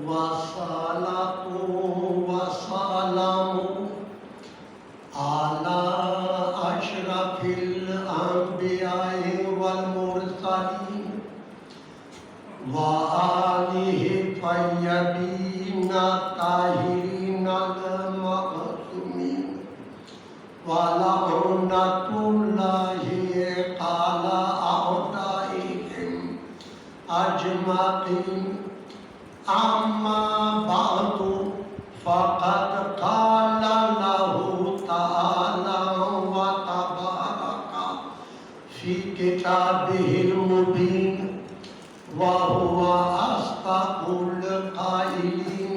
वसलातु वसलामु अला अशरफिल अंबियाए वल मुरसलीन व आलिहि तय्यबीन ताहिरीन अल मअसूमीन व लअनतुल्लाहि अला अअदाइहिम अजमईन। अम्मा बादु फ़क़द क़ाल अल्लाहु तआला व तबारका फ़ी किताबिहिल मुबीन व हुवा अस्दक़ुल क़ाइलीन।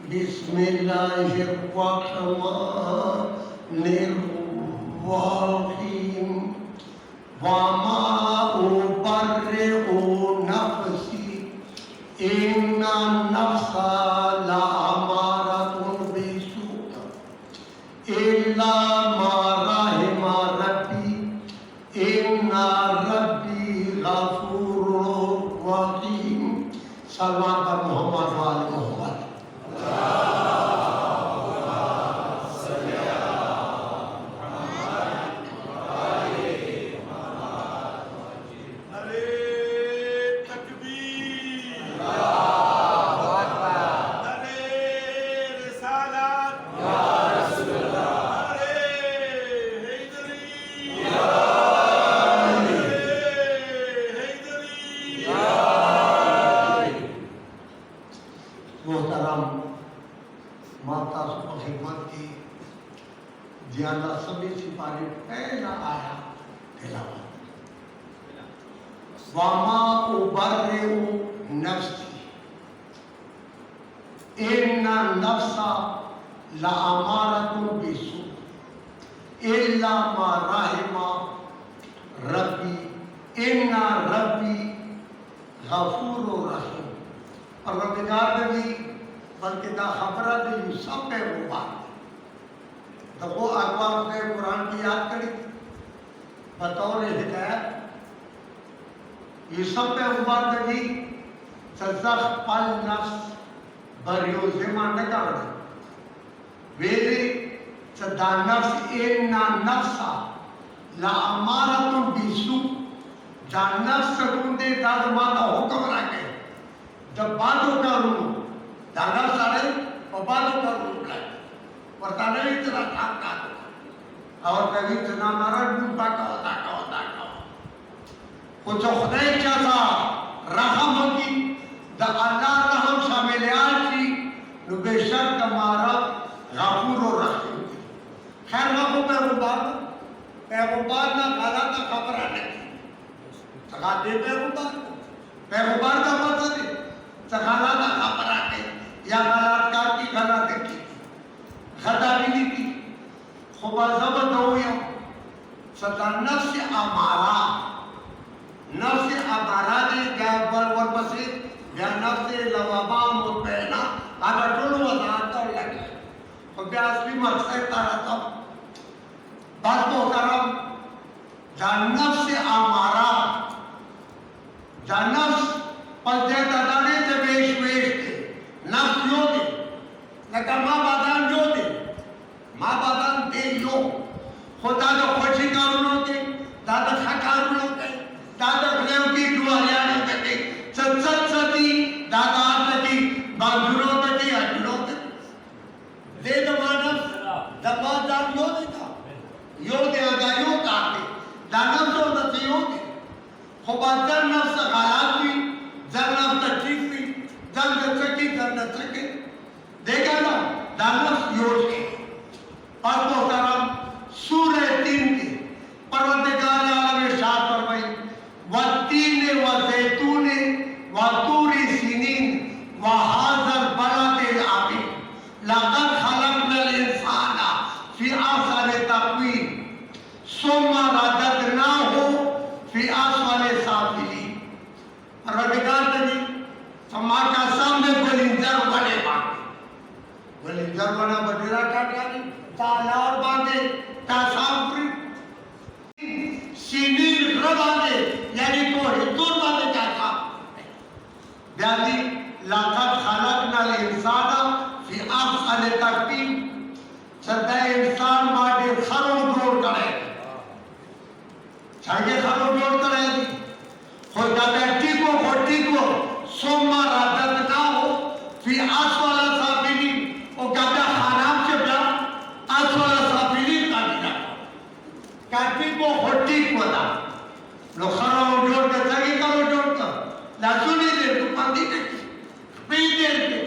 बिस्मिल्लाहिर रहमानिर रहीम। वमा उबर्रिउ नफ़्सी इन्ना नफ्सा लअमारतुन बिस्सू इल्ला मा रहिमा रब्बी इन्ना रब्बी गफूरुर रहीम। सल्लल्लाहु अलैहि मोहम्मद व आले मोहम्मद। मोहतरम माता खिदमत की ज्यादा सभी सिपाही पहला आया तिलावत। वमा उबर्रिउ नफ्सी इन्ना नफ्सा लअमारतुन बिस्सू इल्ला मा रहिमा रब्बी इन्ना रब्बी गफूरुर रहीम। परवरदिगार नबी बल्कि दा खबरा दे सब पे मुबार तो वो अकवाम से कुरान की याद करी बतौर हिदायत ये सब पे मुबार नबी सज़ख पल नफ्स बरियो ज़िमान न करना वेरे सदा नफ्स इन्ना नफ्सा ला अमारतुन बिस्सू जा नफ्स कुंदे दाद माता हुक्म रखे जब बातों का रूप दादा सारे और बातों का रूप लाए वर्ताने इतना काम का और कभी इतना नाराज डूबा का होता कुछ खुदा क्या था रहम की द अल्लाह रहम शामिल आशी बेशक हमारा गफूर और रहीम। खैर बाबू पैगंबर ना खाला का खबर आने की सगा दे पैगंबर का मतलब है सगाला का खबर आने या बलात्कार की गला देखी खदाबिनी की खुबा जबत हो या सदा नफ्स अमारा दे क्या वर बसे या नफ्स लवाबा मुतैना आधा टोल वजाता लगे और क्या असली मकसद तारा तब बात को करम जा नफ्स अमारा जा नफ्स पंचे दादाने से वेश के नफ्स यो दे लगा माँ बादान यो दे माँ बादान दे यो खुदा जो खुशी कारुणों के दादा खकारुणों के दादा प्रेम की दुआरियाँ के सत्सती दादा तकी बाजुरों तकी अजुरों तक दे दमाना दबा दाम यो देता यो दे अदा यो काटे दाना तो नती यो दे खुबा दर नफ्स हालात भी जन्नत तकलीफ भी जन्नत सकी जन्नत सके देखा ना दानस योज के और मोहतरम सूरह 3 के परवरदिगार आलम इरशाद फरमाई वत्तीन व ज़ैतून व तूरी सीनीन व हाज़ल बलदिल अमीन लक़द खलक़नल इंसाना फ़ी अहसनि तक़वीम सुम्मा रददनाहु फ़ी अस्फ़लि साफ़िलीन। परवरदिगार नबी समाज का सामने बलिंजर बना बडेरा काटा तालार बांधे तासापुरी सीने आले ताकती सदा इंसान माटे खरो जोड़ करे छागे खरो जोड़ करे खुदा बैठी को सोमवार आदत ना हो फिर आसवाला साबिनी और कदा हराम से बड़ा आसवाला साबिनी काटी को होटी को ना लो खरो जोड़ के छागे खरो जोड़ कर लासुनी दे तो पंदी के पीते के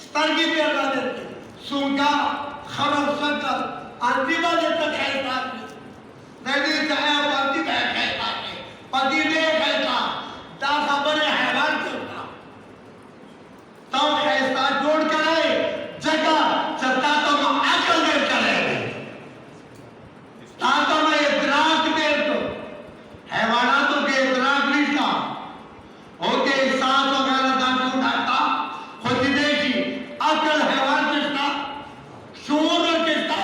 स्टर्गी पे लगा देते सुनका खरो संकर अंतिमा देता कहता नहीं चाहे पंदी में कहता पंदी ने कहता ता खबर हैवान करता तो कहता जोड़ करे जगह चत्ता तो अकल दे करे ता तो मैं इदराक दे तो हैवाना तो के इदराक नहीं था होके सांस वगैरह दांतों उठाता खुद देखी अकल हैवान किसका शोर किसका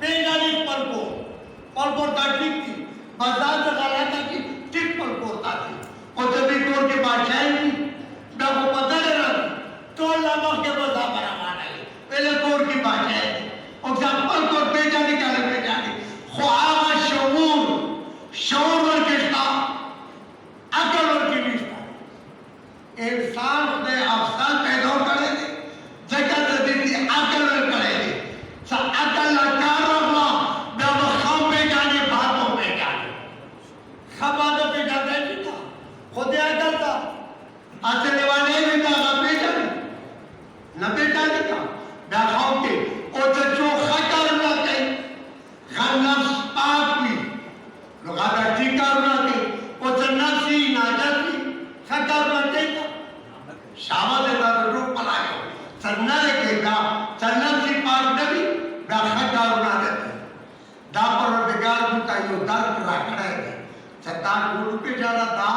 बेगानी पलको ताकि थी बाजार से गलाता की टिक पलको ताकि और जब भी तोड़ के बादशाह थी मैं को पता नहीं रहा तोड़ लामा के बजा बराबर है पहले तोड़ की बादशाह थी और जब पलको बेगानी का लग बेगानी ख्वाब शोर किसका अकल और की निष्ठा इंसान ने अफसल पैदा करेंगे जगह से देती अकल करेंगे सा अकल लकार रखना जब हम पे जाने बातों पे जाने खबादों पे जाते नहीं था खुद अकल था असले वाले भी था पे जाने न पे जाने था बैठाओ के और जो खतर ना के खनस पाक भी लोग आधा टीका ना के और नफसी नाजती खतर ना के शामा देता तो रूप पलायो चन्ना के दा चन्ना सी पार नबी दा खतर ना देते दा पर बेगार बुता यो दर रखड़ा है चता गुरु पे जाना दा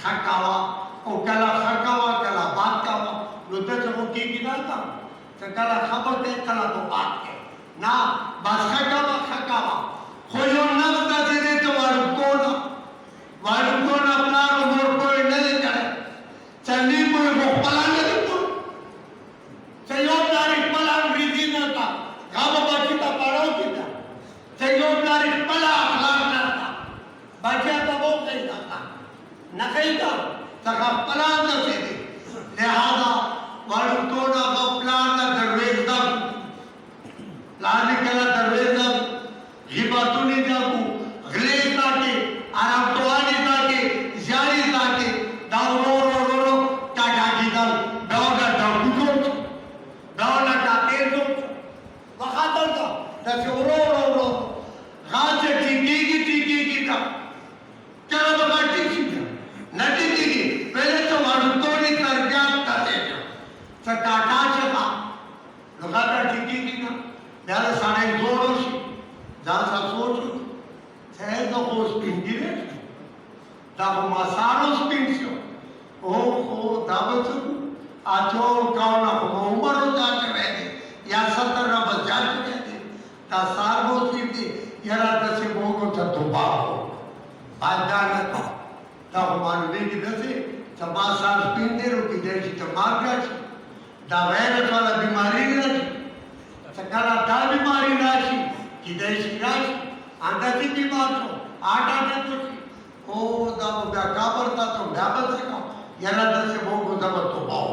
खकावा ओ कला खकावा कला बात कावा लुते जो की गिना था कला खबर दे कला तो बात के ना बस खकावा खोयो नफ्स दा दे तो वारु कोना अपना मोर कोई नहीं करे चली कोई वो पलाने तो सहयोग तारीख पलान रीति न था गाँव बाकी का पढ़ाओ कितना सहयोग तारीख पला अखलाक न था बाकी का वो कहीं था न कहीं था तका पलान न से दे लिहाजा वालू तोड़ा का प्लान न दरवेज दम प्लान निकला दरवेज दम हिबातुनी जाकू गलेज ताके आराम तोआनी ताके जारी ताके दावरो dal dauda daudut dauda daudut wakadal da ro gaje tiki da kya baga tiki na tiki pehle to varu tori kar gyan karte sa tata chaka logada tiki na dala sane zoroshi da sa sochu sai to os pingire da masaro spinsio ओ दावत आजो कावना उमर जाते रहते या 70 ना बस जाते रहते ता सारगो सीधी यरा दसे बोगो तो बाहो आजान तो ता मान वेगी दसे समा साल पिंदे रुकी देशी तो मार गया दा वायरस वाला बीमारी नहीं सकला दा बीमारी राशि की देशी राशि आंदाजी बीमार तो आटा ने तो ओ दा बगा काबर ता तो डाबल सका याना दसे बोगो दब तो बाओ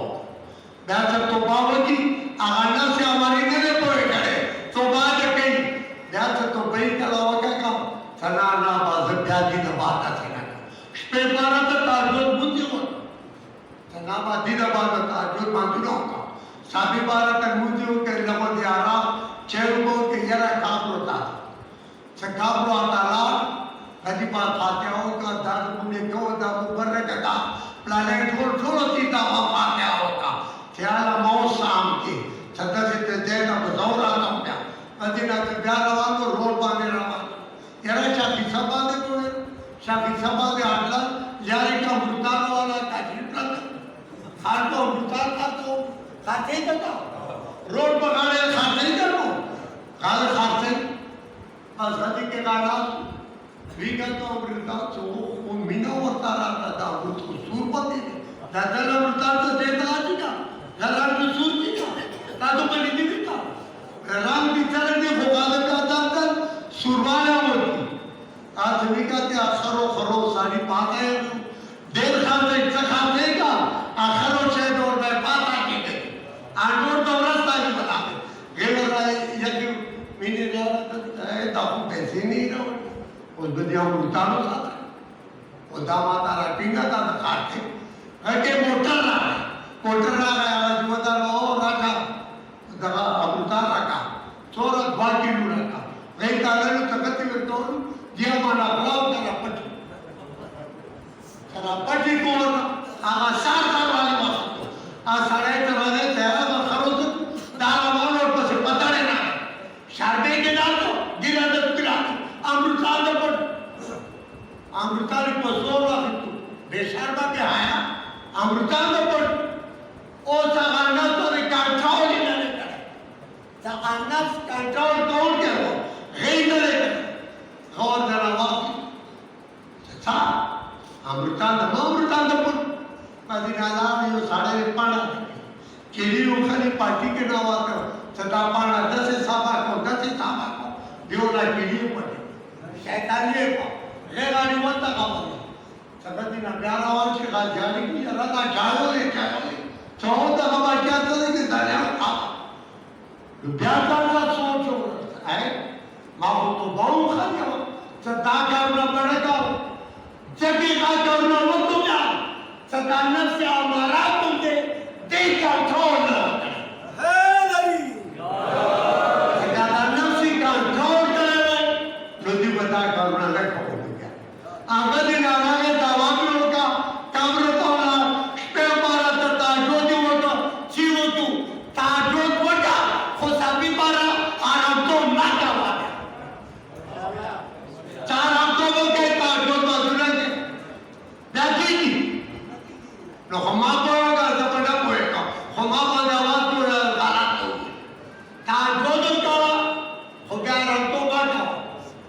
बैठक तो बाओ की आगाना से हमारी ने कोई करे तो बात कहीं बैठक तो बई कलावा का काम सना ना बाज ब्याजी न बात है ना स्पेपारा तो ताजुद बुद्धि हो सना बादी न बात ताजुद मांगनो का साबी बारा तक मुझे के लमो दियारा चेरुको के यरा काम होता सकाबरो ताला कदी पा फातिहाओं का दर्द पुण्य क्यों दा ऊपर का प्लानेट थोड़ा सीधा वफा क्या होगा ख्याल मौसम की छत्ता से तेज़ बज़ौरा कम क्या मदीना से प्यार रवा तो रोड बांधे रवा यार शादी सभा दे तो शादी सभा दे आटला यार का मुर्दार वाला ताजीब रख खान तो मुर्दार का तो खाते ही करता रोड पकाने खाते ही करो काल खाते आज़ादी के गाना विगत और वृद्धांत तो वो मीना होता रहता था उसको सूरपति ने दादा ने वृद्धांत तो देता आज का दादा ने सूरपति का दादू बनी थी का बात है देर खाते खाते का आखिर से दौर में बात आके गई आनोर तो रास्ता ही बता दे ये बता यदि मैंने रहा है दाऊ पैसे नहीं रहो उस बदिया उतारो साथ वो दामाद आ रहा पिंगा था काटते है मोटर रहा है जुमदार और रखा दगा अमृता रखा चोरत बाकी रखा वही कागल तकती में तो दिया माना ब्लाउ करा पटी को आगा सार वाली बात आ सारे तरह तेरा तो खरो तो दाल मानो और पसे पता नहीं ना शारदे के दाल तो गिरा दे पिला अमृता दे पर अमृता री पसोर रखी तू बेशर्मा के आया अमृता दे पर ओ सगाना तो रे कंट्रोल ही नहीं करे सगाना कंट्रोल कौन के हो गई नहीं करे और जरा वापस अच्छा अमृतांत पण कधी नाला यो साडे पाना केली उखाली पार्टी के नावा कर सदा पाना दसे साबा को देवला केली पड़े शैतान ये ले गाड़ी वंता का बोले सगती ना प्यारा और के गाल जाने की रगा जाओ ले चौथा का क्या तो कि दालिया खा प्यार का सोचो है मां तो बहु खा गया सदा करना पड़ेगा जबकि का करना वो तुम जाओ सदानव से हमारा तुम दे का छोड़ है नहीं सदानव से का छोड़ करे नदी बता करना है खो गया आगे दिन आ गए दावाम लोग का कब्र तो ना पे मारा तता जो वो तो जीव तू ता जो वटा खोसाबी मारा आराम तो ना जावा चार आप तो वो कहता जो तो सुना के देखी नो हमा बोगा जबड़ा पोएगा हमा बोगा आवाज तो गलत हो ता जो का हो गया रंग तो बाटा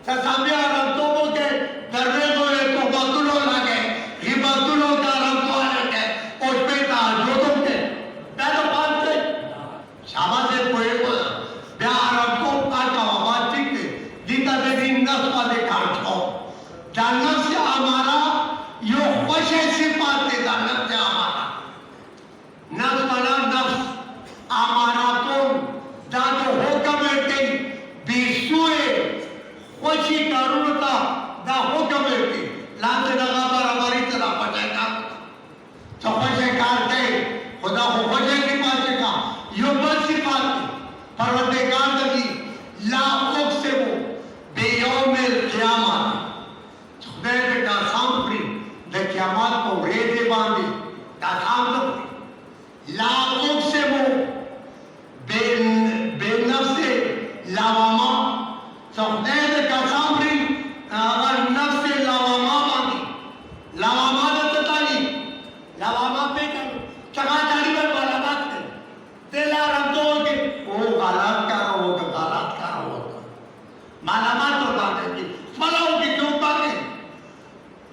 ससाबिया रंग तो वो के दरवे को तो बतुलो लगे ही बतुलो का रंग तो लगे और पे ता जो तो के दादा बात से शाबाश है पोएगा प्यार को काटा आवाज ठीक है दीता देवी नस वाले काटो जानव से हमारा यो खुश ऐसी बात है जानव से हमारा नस वाला नफ्स हमारा तो जातो हो कमेटी बिसुए खुशी करुणता दा हो कमेटी लांच लगा पर हमारी तरह पटेगा तो खुशे कारते खुदा हो खुशे की बात का यो बस की बात परवरदिगार दगी ला से वो बेयौमिल क़यामत खुदा का सांपरी द क़यामत को रेते बांधी का सांप लाखों से वो बेनफ्से लावामा खुदा का सांपरी अगर नफ्से लावामा बांधी लावामा दत्ताली लावामा पे चका चाली पर वाला बात है तेला रंगों के वो गलत करो वो तो गलत करो मालामाल तो बात है कि फलाओं की क्यों बातें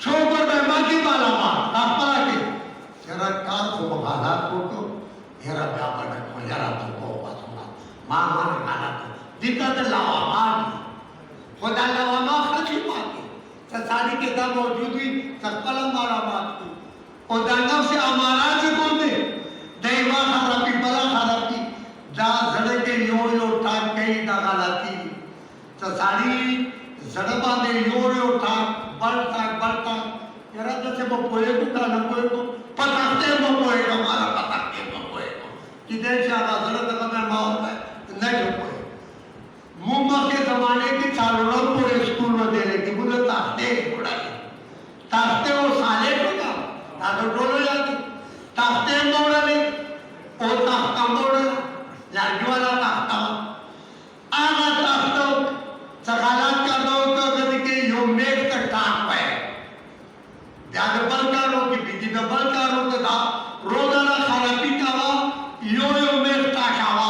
छोकर में बाकी मालामाल आपरा के जरा कार को हालात को तो हेरा व्यापार को जरा तो को वासना मां मां गाना दिता तो लावामाल खुदा लावामाल खची बाकी ससारी के दम मौजूद हुई सकलम मारा बात की और दानव से हमारा जो कौन दे देवा खराबी बला खराबी जा जड़े के यो ठाक कई दा गलती ससारी जड़बा दे यो ठाक बढ़ता यारा जैसे वो पोए को का न पोए को पताते वो पोए का मारा पताते वो पोए को किधर से आगा जड़ तक में मार है नहीं जो पोए मुंबई के जमाने की चालू पूरे स्कूल में दे रही थी बोले ताकते वो साले को का ताकत डोलो जाती ताकते मोड़ा ले ओ ताकता मोड़ा लाडू वाला ताकता आगा ताकता सगालात का दो का कभी के यो मेघ तक ताक पाए ध्यान बल का रो की बीजी में बल का रो के था रोजाना खराबी का वा यो मेघ ताक आवा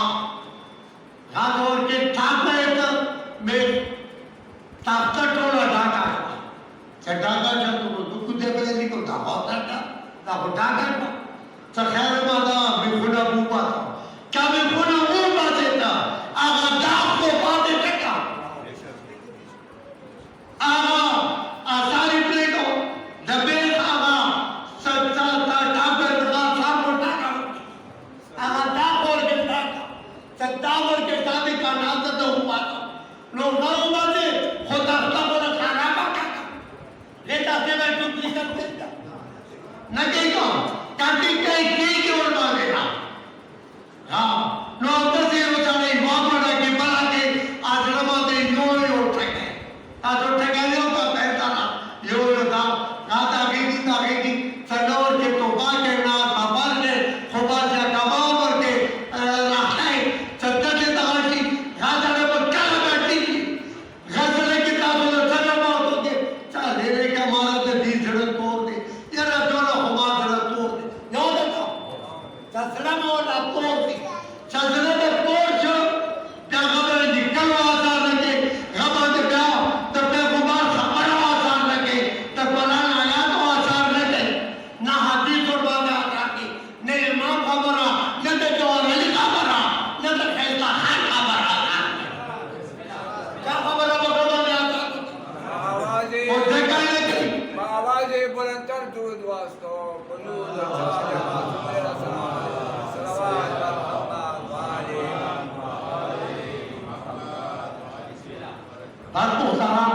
बस मोहतरम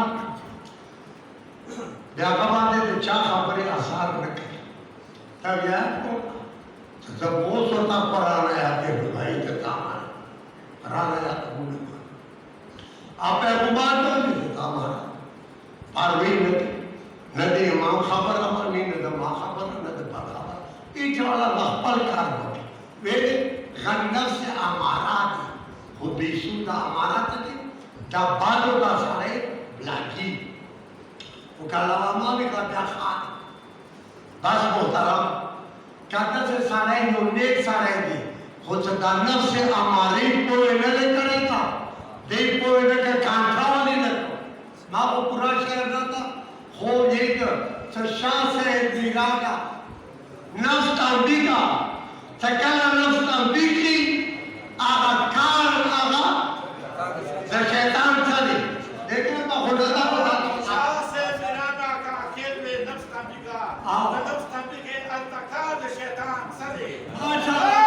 व्याकरण ने चाह खबरें आसार न की तब यार को जब वो सोता पराना आते भाई के काम पराना जाता मुझे आप गुमान तो नहीं काम पारवी नदी माँ खबर अमनी नद माँ खबर नद पर खबर इच वाला लखपल कार होती वे गन्नत से हमारा वो बेसुदा हमारा तक जब बादो का सारे ब्लाकी वो कलावा मामी का जाखान बस मोहतरम कहते से सारे जो नेक सारे दी हो सकता नफ्स से हमारे कोई न ले करेगा देख कोई न के कांठा वाली न माँ वो पूरा शहर रहता हो ये तो शाह से दिला का नफ्स तांबी का सकला नफ्स तांबी की आगा कार आगा शैतान चली देखो मैं खुदा का शाह से दिलागा का अकेल में नफ्स तांबी का नफ्स तांबी के अल्तकाद शैतान सरे माशाअल्लाह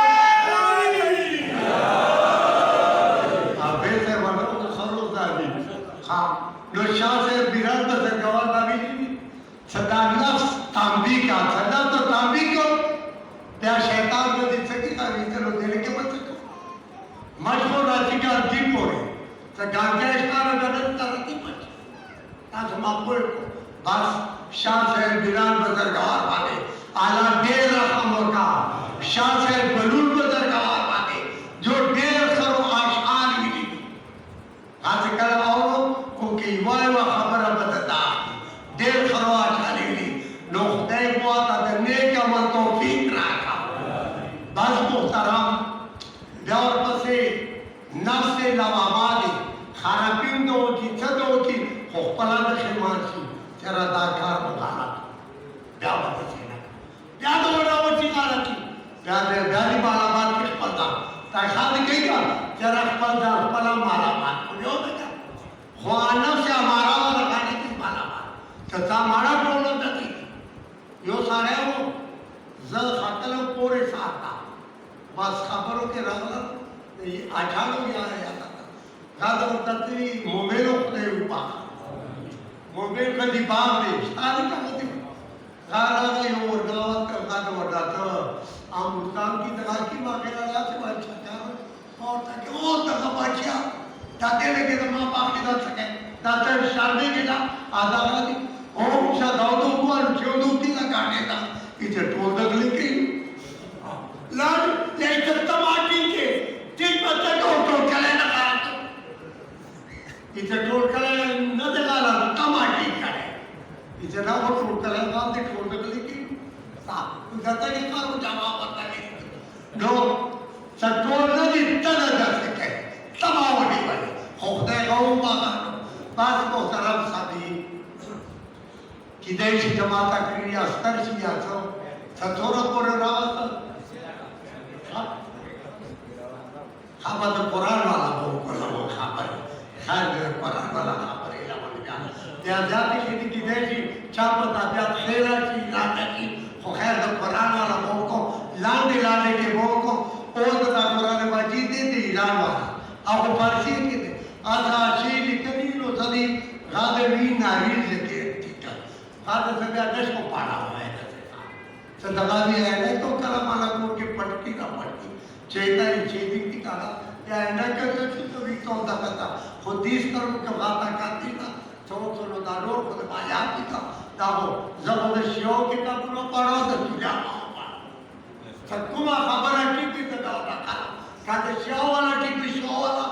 अबे से वाला खरोज दादी हाँ लो शाह से बिरान बस गवाह दादी सदा नफ्स तांबी का सदा तो तांबी को त्या शैतान को दिख सकी का चलो देने के बच सको मशहूर राशि का जीप हो रही तो गांजा स्टार गलत तरती बच आज हम आपको बस शाह से बिरान बजरगार वाले आला देर रकमों का शाह से बलूल बजरगार वाले जो देर करो आशान मिली आज कल आओ क्योंकि वह खबर बदता देर करो आशान मिली लोग दे को आता नेक अमल तौफीक रखा बस मोहतरम दौर पसे नफ्स लवामाली खारापिन दो की चदो की होपला खिमासी तेरा दाकार बुखारा ब्याह पसे ना ब्याह तो बड़ा वो चिकारा की ब्याह बाला बात किस पता ताखाद कही का तेरा पता पला मारा बात को जो बेटा ख्वाना से हमारा वाला खाने की माला बात तथा हमारा टोलो तकी यो सारे वो जल खातल पूरे साथा बस खबरों के रगला ये आचारों में आया जाता था गादो तत्वी मोमेलो खुदे उपा मोमेल का दिबाग दे सारी का होती गारा का यो वर्गावत का गादो वर्गाता आम काम की तरह की मांगे लगा से अच्छा क्या और ताकि वो तक बचिया ताते लगे तो मां बाप के दल सके ताते शादी के ना आधा वाली ओम शादाव तो ऊपर जो दूती का काटे था इसे टोल तक लेके लाड लेकर टमाटी के ठीक बच्चे को टोल कले ना करा इसे टोल कले न दिखाला टमाटी करे इसे ना वो टोल कले ना दे टोल तक लेके साफ जाता के करो जवाब बता के लो सटोल न दी तना जा सके तमावड़ी वाली खुदे गाँव बागा पास को तरफ सादी कि देश जमाता क्रिया स्तर सिया सो सतोरा पर रावत खबर तो कुरान वाला वो को खबर खैर कुरान वाला खबर है लमन का त्या जाति की देश चापता त्या खेला की लाटा की खैर तो कुरान वाला वो को लाने के वो को और तो कुरान मजीद दे ईरान वाला अब फारसी के आधा शील कदीलो सदी गादवी नारी लेके आधा से आदेश को पाड़ा हुआ है सदगा भी है नहीं तो कला माला को के पटकी ना पटकी चेता ही चेती की काला या ना कर तो भी तो दकता खुदीस कर्म के बात करती ना चलो दारो खुद माया की का दाहो जबरदस्तियों के कपड़ों पड़ो तो तुझा सकुमा खबर है कि तो का कहते शो वाला की शो वाला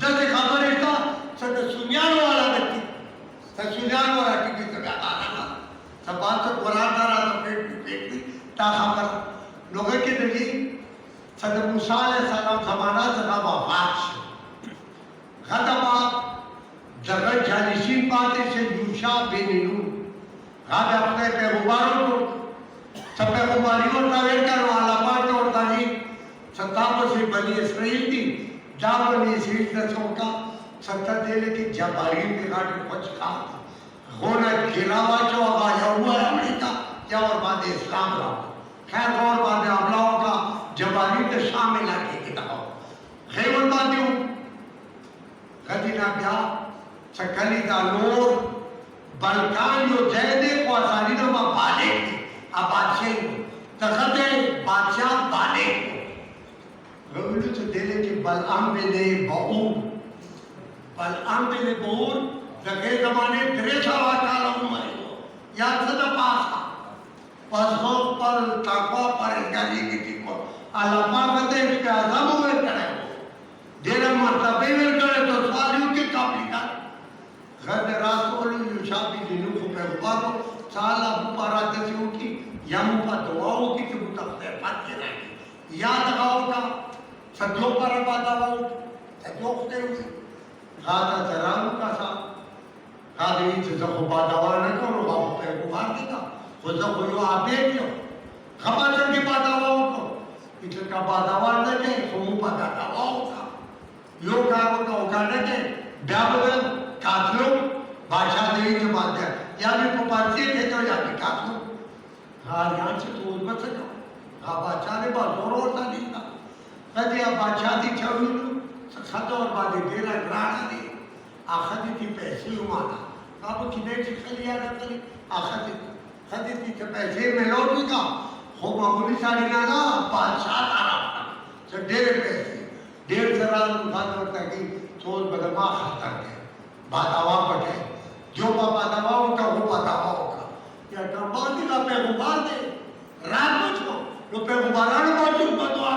जब खबर है तो सद सुनियान वाला व्यक्ति सुनियान वाला की तो का सब बात तो कुरान दारा तो पेट ता खबर लोगों के दिली सद मूसा अलैहिस्सलाम जमाना जगह वाच खदमा जगह जालिशीन बातें से यूशा बिन नून गाद अपने पैगंबरों को सब पैगंबरियों का वेट करने वाला बात और ताजी सत्ताव से बनी इसराइल थी जब बनी इसराइल दसों का सत्ता देने की जबारीन के काट कुछ काम होना खिलावा जो आया हुआ है अमेरिका या और बाद इस्लाम रहा खैर और बाद हमलाओं का जबारी के शामिल आके किताब खैर बात यूं गदीना क्या चकली दा नूर बलकान जो जैदे को आसानी ना मा बाले अब बादशाह तखते बादशाह बाले रविलु तो देले के बलआम बेले बऊर जगह जमाने त्रेसा वाकाला उम्र या सदा पासा पसो पर ताको पर गाली की को अलामा कते इसके आजम में करे देना मर्तबे में करे तो सारियों के काबिल घर रासोल युशाबी दिनु को पैगंबर साला बुपारा तसियों की यम का दुआओं की तो मुतफ़े पाते रहे याद रखोगा सदियों पर बादाओं सदियों के हुए खादा जराम का सा खादी चीज़ को बादावा न करो बाबू पैगंबर देगा खुद को यो आबे क्यों खबर की बादाओं को इनका बादावा न के सुमु बादाओं का यो कारों का उगाने के ब्याबल कातलों बादशाह देवी के बाद या भी पपाती थे तो या भी कातलों हाँ यहाँ से तो मत सको हाँ बादशाह ने बात और था नहीं था कभी आप बादशाह दी चलूँ खातो और बादी देना ग्राहक दी आखिरी की पैसे उमाना आप किधर से खलिया ना करी आखिरी की पैसे में लौट का हो मामूली साड़ी ना ना बादशाह तारा तो 1.5 जरा उठाने होता है कि सोच बदमा खाता है बादावा पटे जो बादावा होगा वो बादावा होगा या कंपाउंड का पैगंबर दे रात को छो तो पैगंबरान मौजूद बदवा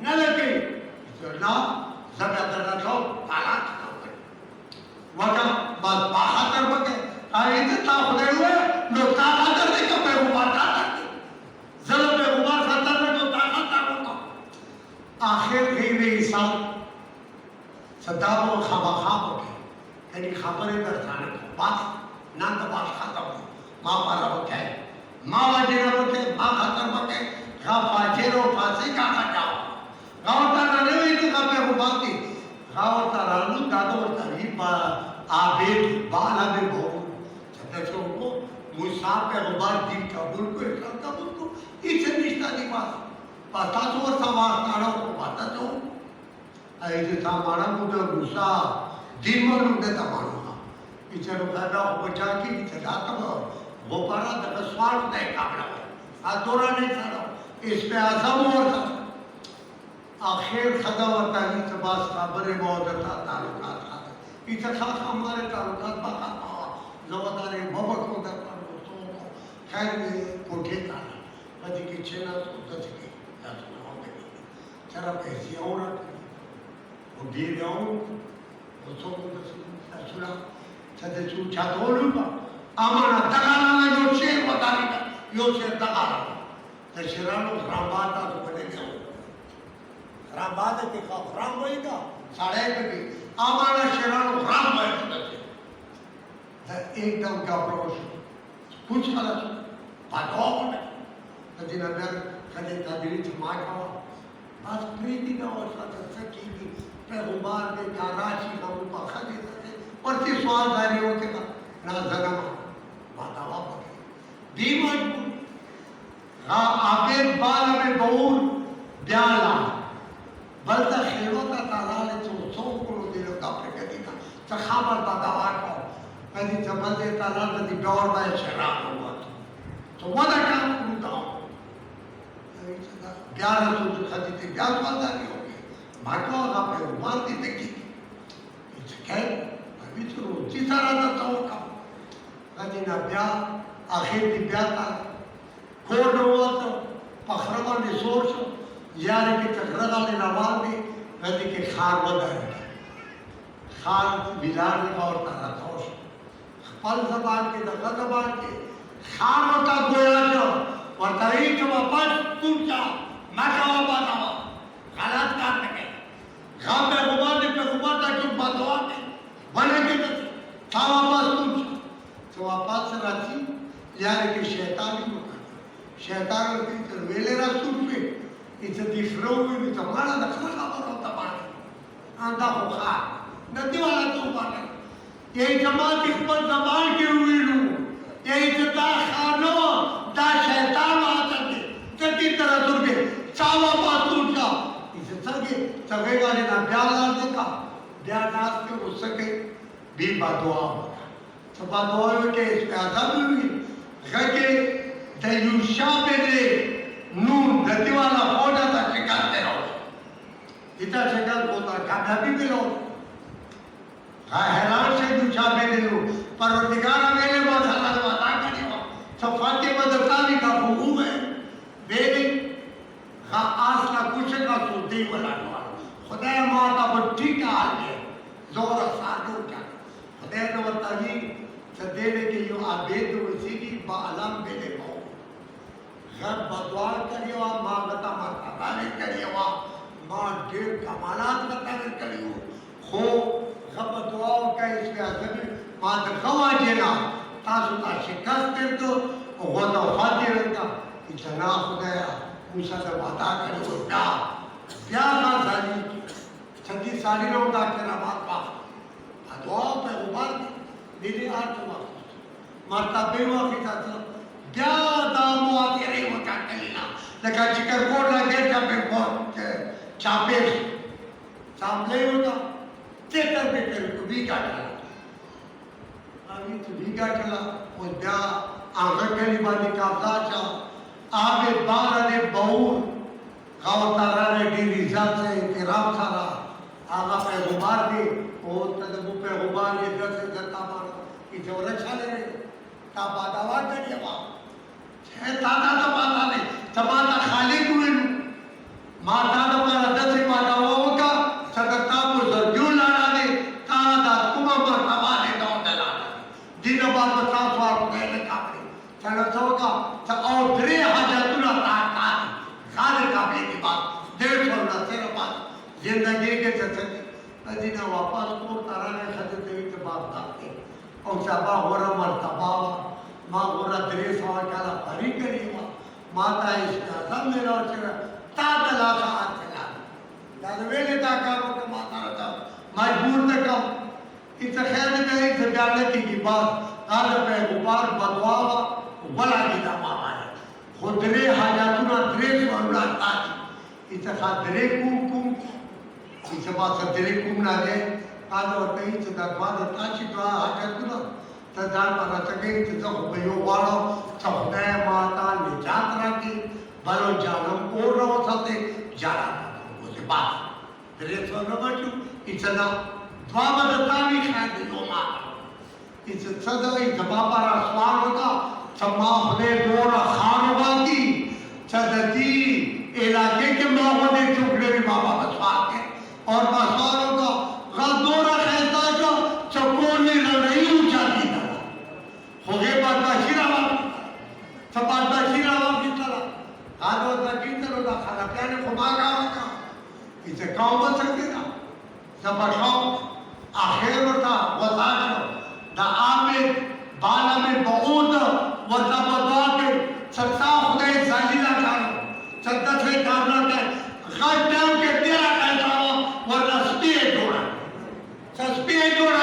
न लगे ना ज़्यादा छो ताला वका बस बाहर बके आई तो तापले हुए लो ताला करने का पैगंबर था जल पैगंबर खाता है तो ताला होगा आखिर गई साल सदाबो खाबा होके यानी खबरें दर्शाने बात ना तो बात खत्म हो माँ पारा बके माँ वाजेरा बके माँ खत्म बके खा फाजेरो फांसी का जाओ गाँव तारा नहीं हुई तो कब मैं बाती गाँव तारा लू दादो तारी आबेद बाला में बहु छत्तीसों को मुसाफे रुबार दिन कबूल को इस्लाम कबूल को इसे निश्ता दिमाग पता तो समाज तारों को पता तो ऐसे सामाना मुझे गुस्सा दिन में उन्हें तमाना इसे रुकाना हो बचा की इसे जाता हो वो पारा तक स्वार्थ नहीं कामना हो आदोरा नहीं सारा इस पे आज़म और था आखिर खदा होता है इस बात खबरें बहुत था तारुकात था इसे खास हमारे तारुकात बाका पावा ज़वादारे बबक को दरबार को तो खैर में कोठे का कभी किसी ना सोचता थी या सुनाओ के चरा पैसे और dia dong untuk sudah saya sudah tahu lupa amanah tagalan yo share batani yo share tagalan तो शरानो रामबाद तो बने गया रामबाद के का राम भाई का साढ़े के आमाना शरानो राम भाई तो एकदम का प्रोश कुछ अलग बात और तो दिन अंदर कदे तादरी जमा का बस प्रीति का और सत्य की पैगंबर ने काराची का ऊपर खड़े थे और से स्वादारियों के ना जन्म बातावा पके दीमन हाँ आगे बाल में बहुत ब्याला बल्कि खेलों का तालाल जो सौ करोड़ दिनों का प्रगति का चखाबर बातावा को कभी जबरदस्ती तालाल कभी दौड़ में शराब हुआ तो वाला काम करता हूँ ग्यारह सौ जो खड़ी थी 11 स्वादारी हो भाटो का पैगंबर की देखी क्या अभी तो तीसरा था तो का कभी ना ब्याह आखिर की ब्याह था कोड हुआ तो पखरवा ने सोच यार के चक्रा ने नवाब ने कभी के खान बदल खान बिलार ने और तारा तोश पल जबान के दगा जबान के खान होता गोया जो और तरी जो वापस तुम जा मैं क्या बात गलत काम नहीं खाम पे गुबार था क्यों बातवा के बने के था वापस तुम तो वापस राजी यार के शैतानी होता शैतान होती तो वेले रास्तुम पे इसे दिखरो हुई भी तो मारा दखना खबर होता बाने आंधा हो खा नदी वाला तो बाने यही जमात इस पर जबान के हुई लू यही जता खानो दा शैतान आता थे जती तरह दुर्गे चावा पास टूट का इसे सगे सगे वाले ना प्यार लाल देखा नाच के उसके भी बदुआ तो बदुआ के इस पे आदम हुई गके दयुशा पे दे नून गति वाला फोड़ा था शिकारते रहो इतना शिकार होता काटा भी मिलो हैरान से दुशा पे दे लो परवरदिगार मेरे मसाला बता करी हो सब फाते बदलता भी का हुकुम है बेबी का आसला कुछ का सुधी वाला खुदा माता को ठीक हाल है जोर साधु क्या खुदा ने बताई सदेले के यो आबेद वसीली बालम बेले को घर बदवार करियो मां बता माता बाले करियो मां देव कमालात बता करियो हो खब दुआओं का इसके असर मां दखवा जेना तासुता शिकस्त तो वो तो फातिह रखा इतना खुदा मूसा से वादा करियो ना क्या साली छठी साली नो का तेरा बापा दुआ पे उबार दीदी आज तुम मारता बेवा की ताता क्या दामो आते रही वो चाकलीना लेकिन चिकर कोड लगे चापे कोड चापे सामने होता चेतर पे कर भी काटला अभी तो भी काटला वो क्या आंखें गली वाली काबजा चा आगे बार ने बहुत खावतारा ने डी रिजल्ट से इकराम सारा आगा पे गुबार दे और तदबु पे गुबार ये दर से दरता मारो कि जो रक्षा ले रहे ता बादावा करिए बा छह दादा तो बादा नहीं समाता खाली हुए माता तो मारा दस से बादावा होगा सदता को जरूर लाना दे तादा कुमा माता वाले दौड़ दला दिन बाद बता स्वार पहले कापड़े चलो तो का तो और दरे हाजतुना ताता खाने कापड़े की बात देर छोड़ना तेरा बात जिंदगी के चलते अजीना वापस को तारा ने खदे देवी के बाप दाते और साबा होरा मर्तबा मां होरा दरे सवा काला भरी करीवा माता इसका सब मेरा चला तादला का हाथ चला याद वेले ता करो के माता रता मजबूर तक इस खैर में इस ब्याले की बात काल पे गुबार बदवावा वला की दमा है खुदरे हाजातुना दरे सोला ताज इस खादरे कुम इस बात से दरे कुम ना दे काल और कहीं से दरबार ताची तो हाजातुना तदार पर तके तो भयो वालो सबने माता निजात रखी बलो जानम को रहो सते जाना उसे बात दरे सोना बचू इतना द्वाबदता भी खाए दिलो मां इस सदई जबापारा स्वार होता सम्मा खुदे दोरा खानवा की सदती इलाके के माहौले टुकड़े भी बाबा बसवा के और बसवारों का गदोरा कहता जो चकोली लड़ाई ऊंचा की तरह हो गए बात बाशिरावा सब बात बाशिरावा की तरह हाथों तक की तरह का खाना प्याने खुमा का रखा इसे गाँव बच सकते ना सब बचाओ आखिर होता वतानो दा आमिर बाला में बहुत वता बदवा के सत्ता खुदे जालिला करो सत्ता से कामना के खास टाइम के तेरा कहता हो वरना स्पीड जोड़ा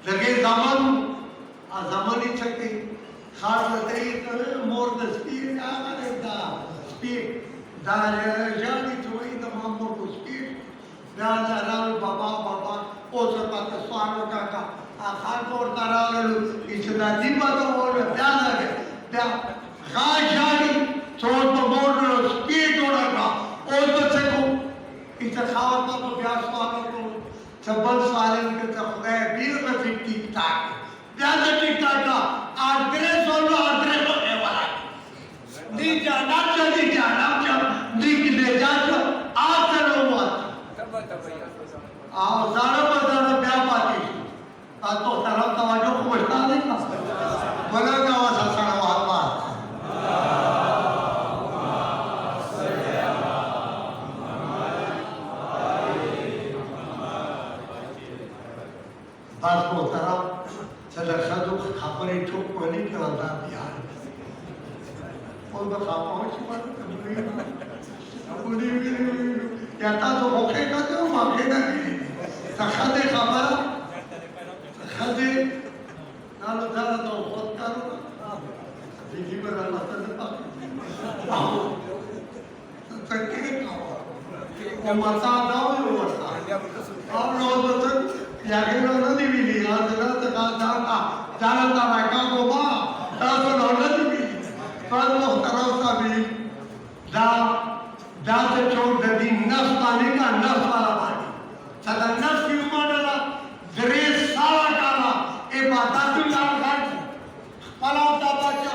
लगे zaman आ zaman ही छके खास होते ही तो मोर द स्पीड आ करता स्पीड दा जानी तो ही तो मोर को स्पीड दादा राव बाबा ओ सब बात स्वागत का आखार को तारालू इतना दीपा तो बोल प्यार लगे प्यार खास जानी छोड़ तो बोल स्पीड हो रहा ओ तो से को इतना खावत तो प्यार स्वागत को सबल सालन के तो खुदा बीर में टिक टाक प्यार टिक टाक का आदरे सोलो आदरे होने वाला दी जाना दी ले जा आ चलो मत आओ सारा बजाना प्यार पाती तो तरफ तवज्जो को बचता नहीं था बोला का वासा सारा वाला बस को तरफ चला साधु खापरे ठोक कोनी के अंदर बिहार और बता पहुंच पर अपनी कहता तो होके का तो मांगे ना सखदे खबर खदे नालो जरा तो बहुत करो देखी पर अल्लाह तआला आओ तो तके वो मसा दाओ वो मसा आप लोग तो याके नो नदी बिली आज ना तो का जाता जानता है का गोबा तातो नो नदी बिली पर मुहतरम साहब दा दा से छोड़ दे नफ्स पानी का नफ्स वाला पानी सदा नफ्स की उमानला जरे साला काला ए बाता तू लाल खाती पलाव ताबाचा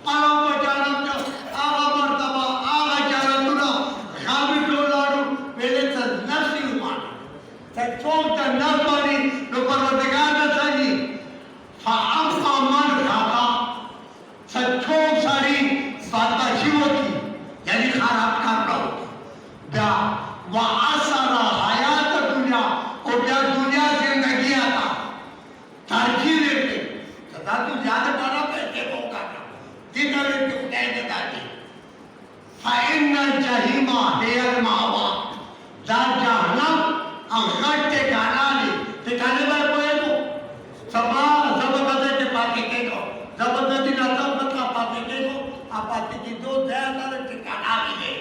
पलाव बचाना चा आगा मर्तबा आगा चारा तुना खाबी डोलाडू पहले से नफ्स की उमान से छोड़ दे नफ्स पानी नो परवरदिगार ने चाहिए फाअम्मा मन खाका से छोड़ सारी बाता शिवो की यानी खराब काम लो दा वासरा हयात दुनिया और क्या दुनिया जिंदगी आता तरजीह देते सदा तू ज्यादा बड़ा पैसे होगा जितना लेते उठाए देता जी फाइनल जहीमा हेयर मावा दा जहन्नम अंगठे गाना ली ठिकाने पर कोई तो सबा जबरदस्ती के पाके के को जबरदस्ती ना सब मतलब पाके के को आपाती की दो दयाला ठिकाना ली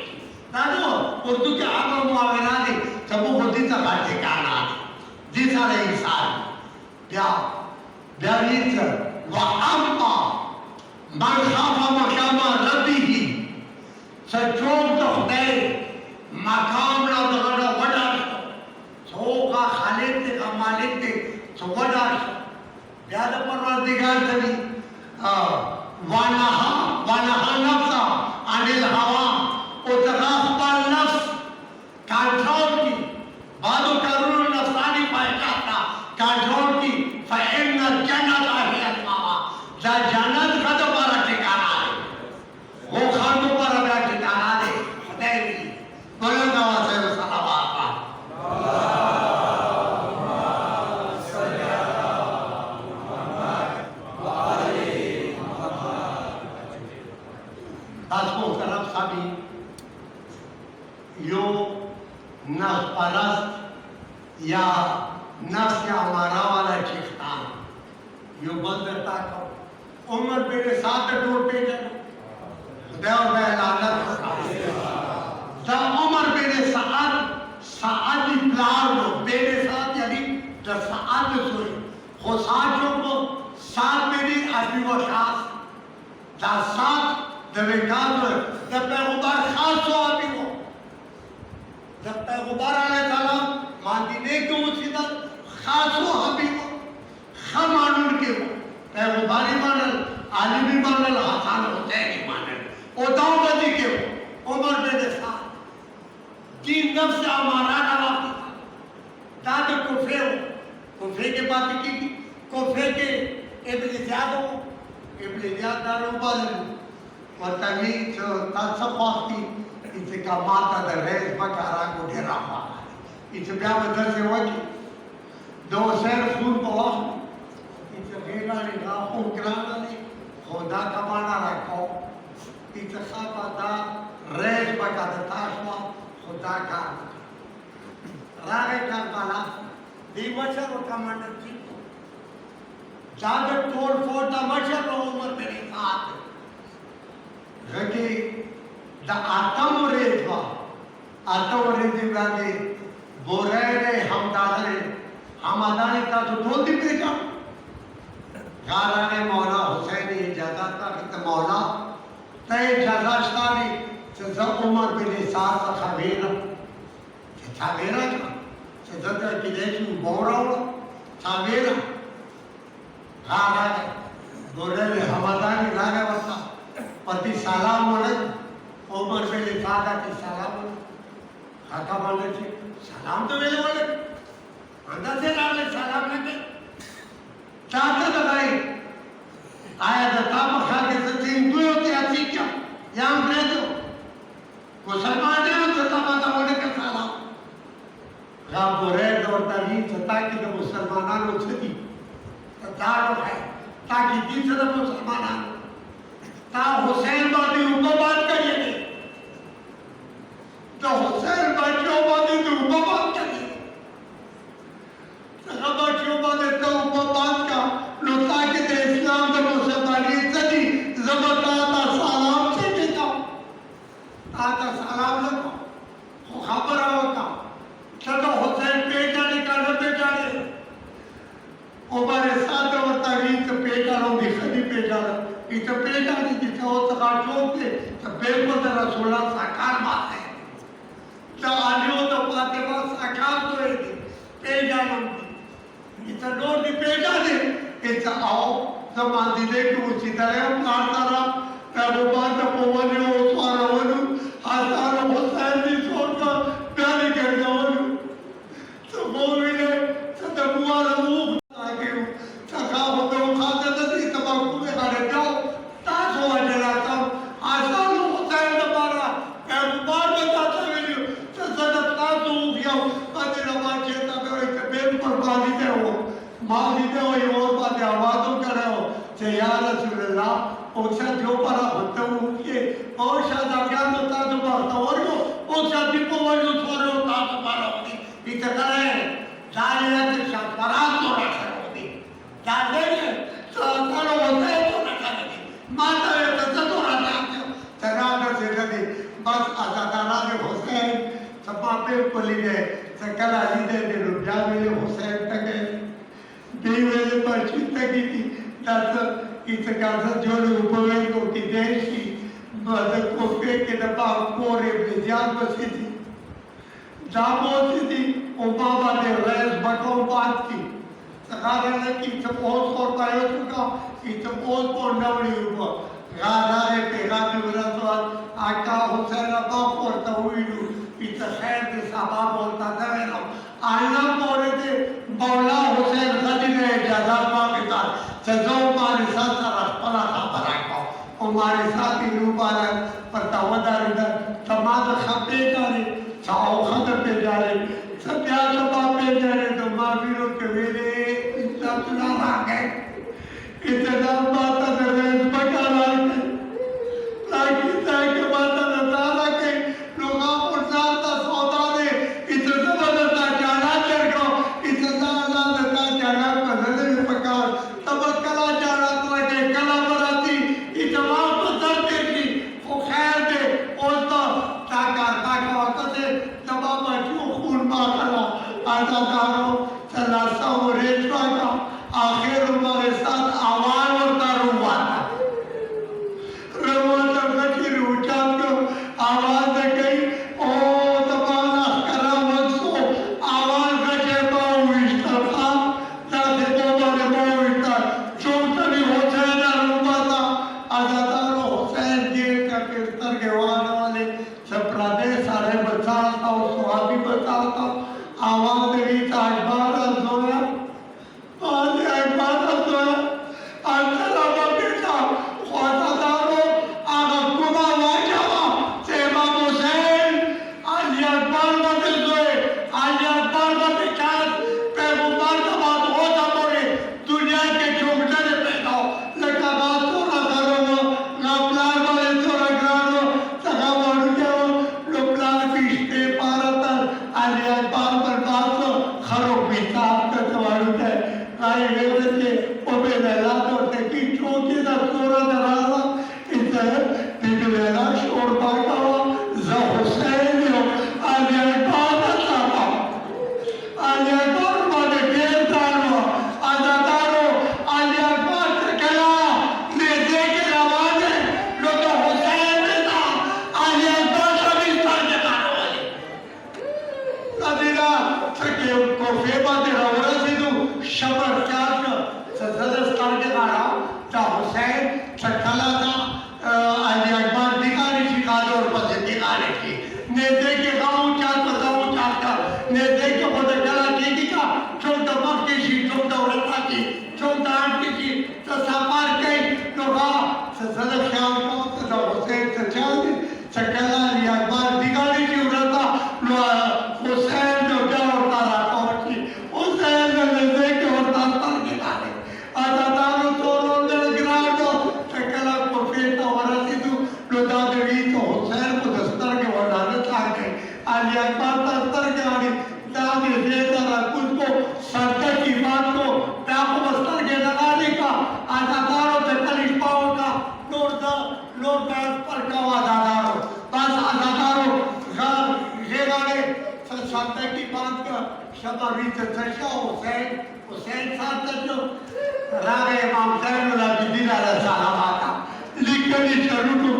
नानो उर्दू के आगो मुआवना ने सबो होती था बात ठिकाना जी सारे इंसान क्या दरीच व अम्मा मन खाफा मकामा रब्बिही सचोक तो खुदे मकाम ला दगड़ा वडा सोका खालिद ते का मालिक ते सो वडा याद परवरदिगार तभी वानहा नफ्सा अनिल हवा उतराफ पर नफ्स कंट्रोल की बादो करूँ नफ्सानी पायकाता कंट्रोल की फ़ैन जन्नत आहे अल्लाह जा जन्नत का तो बड़ा ठिकाना है वो खानों पर बड़ा ठिकाना है खुदाई की बुलंद आवाज़ से सलावत ताजको तरफ साबी यो नफ्स परस्त या नफ्स या हमारा वाला चिफ्तान यो बंदता को उम्र मेरे साथ टूट पे देव में लानत जब उम्र मेरे साथ प्लार लो मेरे साथ यानी द साथ सोई हो साथों को साथ मेरी अभी वो खास द साथ द विकास द पैगंबर खास हो अभी वो जब पैगंबर अलैहिस्सलाम मादीने के मुसीबत खासो हबीब खमानुन के वो पैगंबरी मानल आलिमी मानल हसन हुसैनी मानल ओ दाऊदी के वो उमर में साथ तीन नफ्स हमारा नवाब दाद कुफे के बात की कुफे के इब्न ज़ियाद दारुबाल और तभी जो तासफ़ाती इसे का माता द रेस बकारा को डेरा हुआ इसे क्या बदल से हुआ कि दो शेर खून को इसे बेगा ने राहों कराना ने खुदा का माना रखो इसे खापा दा रेस बका द ताशवा खुदा का रागे का माना दीवचर और कमांडर जी जाकर तोड़ फोड़ दा मशर रो उमर मेरे साथ रखी द आतम रेजवा वाले बोरेरे हमदाने का तो दो दिन देखा गाराने मौला हुसैनी इजाजत का कि मौला तय जजास्तानी से उमर बिन साथ खबीर छावेरा से जदर की देशु बोराव छावेरा गाराने बोरेरे हमदानी रागे वसा पति सलाम मनत उमर बिन सादा की सलाम खाका बोले थे सलाम तो मेरे बोले अंदर से डाले सलाम लगे चाहते तो भाई आया तो ताप खा के सच्ची हिंदू होते अच्छी क्या यहाँ पे तो मुसलमान है तो ताप बोले के सलाम राम बोले तो तभी चता की तो मुसलमानों ने उसे दी तो दारो है ताकि जिस तरह मुसलमान ता हुसैन बादी ऊपर बात करिए तो हुसैन बच्चों बादी तो ऊपर बात करिए बच्चों बादी तो ऊपर बात का लोटा के दे इस्लाम तो मुसलमानी सदी जबरदस्ता सलाम से देता आता सलाम लगो खबर होगा चलो हुसैन पेट पेटाला इथं पेट आणि तिथं होतं का ठोकते तर बेलपत्र रसोडा साकार मारते तर आली होतं पातेवा साकार तो येते पेट आणून इथं डोर पेट आले इथं आओ जमा दिले की उचिताया प्रार्थना प्रभुपाद पोवने ओ स्वारवनु हजार होसायनी सोडता प्यारी करजावनु तो बोलविले सतबुआर मुख आगे सखा होतो खाते तरी तबाकू में काढे जाओ तासो वाजला आसान होसायन मारा प्रभुपाद बताता वेली सदा तासो उठियो कदे रवाचे तबे बेन पर बाली दे हो माली दे हो और बात आवाजों करे हो या रसूलल्लाह ओसा जो पर होता उनके ओसा जाग्यान होता जो बाता वर्गो ओसा दीपो वर्गो छोरे होता तो पारा होती इतने जाने के शापरात तो रखा होती जाने के साकारो होता है तो रखा होती माता है तो रखा होती तनाव से कभी बस आजादाना के हुसैन सपापे पुली गए सकल अली दे रुपया मिले हुसैन तक बेवेले पर चिंता की थी इतकाचा जोड उपवेगो की देशी मदत को के दबा कोरे बेजान बसीती जामोती थी ओबामा ने रेस बटो बात की सकाराने की बहुत और पायो चुका इत बहुत पोंडवड़ी ऊपर गाना है पेगा के विरतवा आका हुसैन अब्बा करता हुई इत खैर के साबा बोलता था ना आईना पोरे थे मौला हुसैन खदी ने जजा पाकिस्ता सजो मारे साथ रास्पला खबर आको हमारे साथ ही रूपाला पर तवदार इधर तमाम खपे करे चाओ खबर पे जा रहे सब या सब पे जा रहे तो माफिरों के वेले इतना चुना रहा इतना बात दरवेश बका रहा ताकि ताकि बात नजारा के लोग आप जाता सौदा दे इतना जबरदस्त जाना चढ़ो इतना ज़्यादा जाना बदले में पका तब कला जाना तो के कला बराती इतना पत्थर देखी वो खैर दे और तो ताका होता से तब आप क्यों खून मारना आता तारो चलासा और रेचवा का आखिर हमारे साथ आवाज और तारुआ रवाना करके रूठा को आवाज दे गई ओ तबाला करा वक्सो आवाज करके बाऊ इस्ताफा ताकि तो मारे बाऊ इस्ता चौथरी हुसैन रुबाता आजादारो हुसैन जी का किस्तर के वाले सब प्रदेश सारे बचाता और सुहाबी बचाता आवाज दे ताजबार सोया आज अखबार सोया अंदर अब बेटा ख्वाजादारो आगा कुबा वाजावा सेवा हुसैन आज अखबार में सोए आज अखबार में चार पे मुबार का बात होता पड़े दुनिया के चौकटे में पैदा लगा बात तो ना करो ना प्लान वाले तो ना करो सगा बढ़ जाओ लो प्लान पीछे पारतर आज अखबार पर बात तो खरो बिताब का सवाल है आई वेदन के ओबे वेला तो की चौकी दा सोरा दराला इधर दिगवेला शोर बाटा ज हुसैन यो आलिया बात था आलिया बात माने गेर दारो आजादारो आलिया बात कला ने देख आवाज लोग हुसैन था आलिया बात भी सर जगारो वाले अदिला सके को फेबा दे रवरा सिदू शबर क्या सदस्यस्थान के कारण हुसैन सकला था अली अकबर दिखारी शिकार और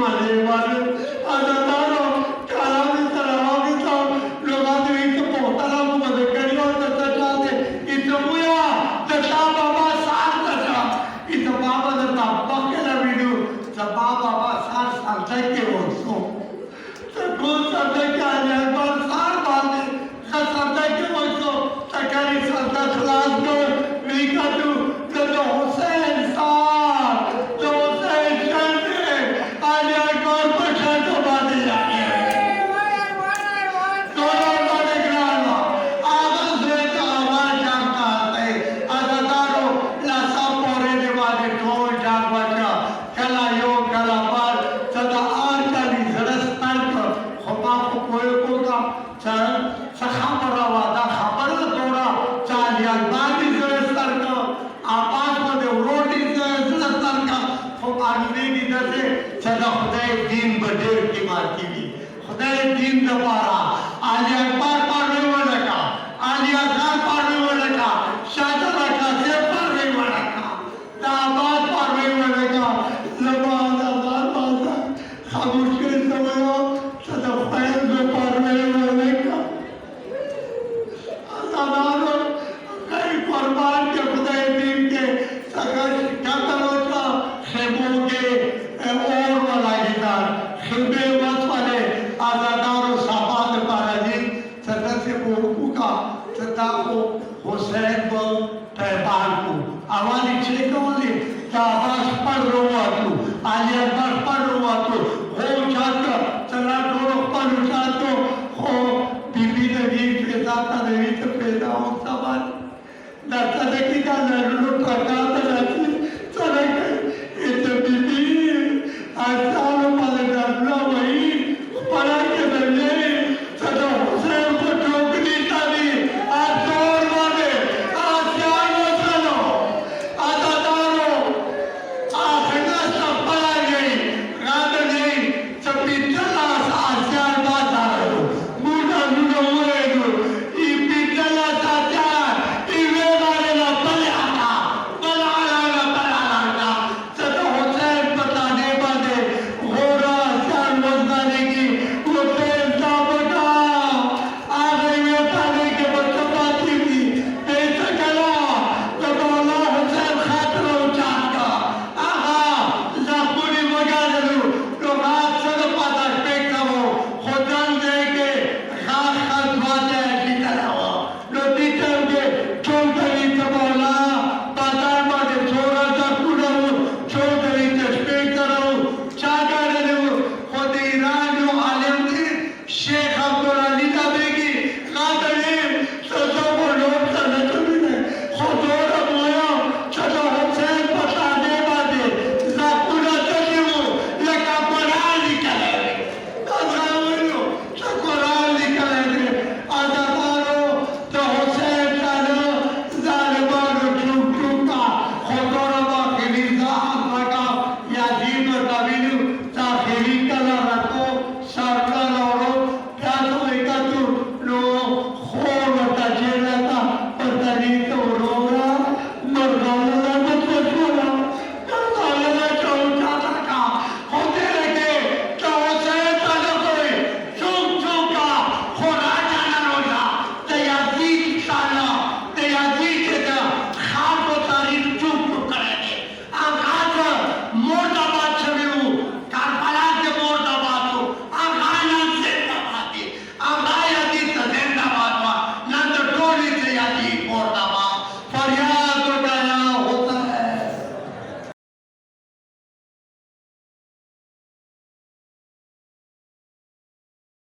मले वाले आजादारो काला भी तरह भी तो लोग आते हैं तो पोहताला को मदद करी और तत्ता चाहते इतमुया तत्ता बाबा साथ तत्ता इत बाबा तत्ता पक्केला वीडियो तब बाबा साथ सांगता के वस्तु तो कौन सांगता के आने पर सार बांधे तो सांगता के वस्तु तकारी सांगता खलास को विकातु तो हुसैन सार तो हुसैन शर्मे आलिया कौर पछा तो बांधे जाने दोनों बांधे ग्रामा आवाज़ से तो आवाज़ जागता है आजादारो लासा पोरे ने वाले ढोल जाग बचा कला यो कला बार सदा आर काली जरस्तान को खुदा को कोई को का सखाबर वादा खबर तोड़ा चालिया बागी जरस्तान को आवाज में रोटी जरस्तान का खुदाने की दसे सदा खुदाए दीन बदेर की मारती भी खुदाए दीन दबारा आलिया पारने वाला का आलिया पारने वाला का शाहजहां का से पारने वाला का दामाद पारने वाला का जबान बाजा खामोश के समय सदा फैल में पारने वाले का आजादारो कई कुर्बान के खुदाए दीन के सगर कतलों का खेमों के और वाला गिटार खेमे मत वाले आजादारो साबाद पाराजी सदा से बोलू का सदा को हुसैन को तैबान को आवाज़ इच्छे को वाले आवाज़ पर रोवा तू आलिया पर रोवा तू हो जाता चला दोनों पर जातो हो बीबी नबी पैदा का नहीं तो पैदा हो सवाल दर्शक की का नरूट प्रकार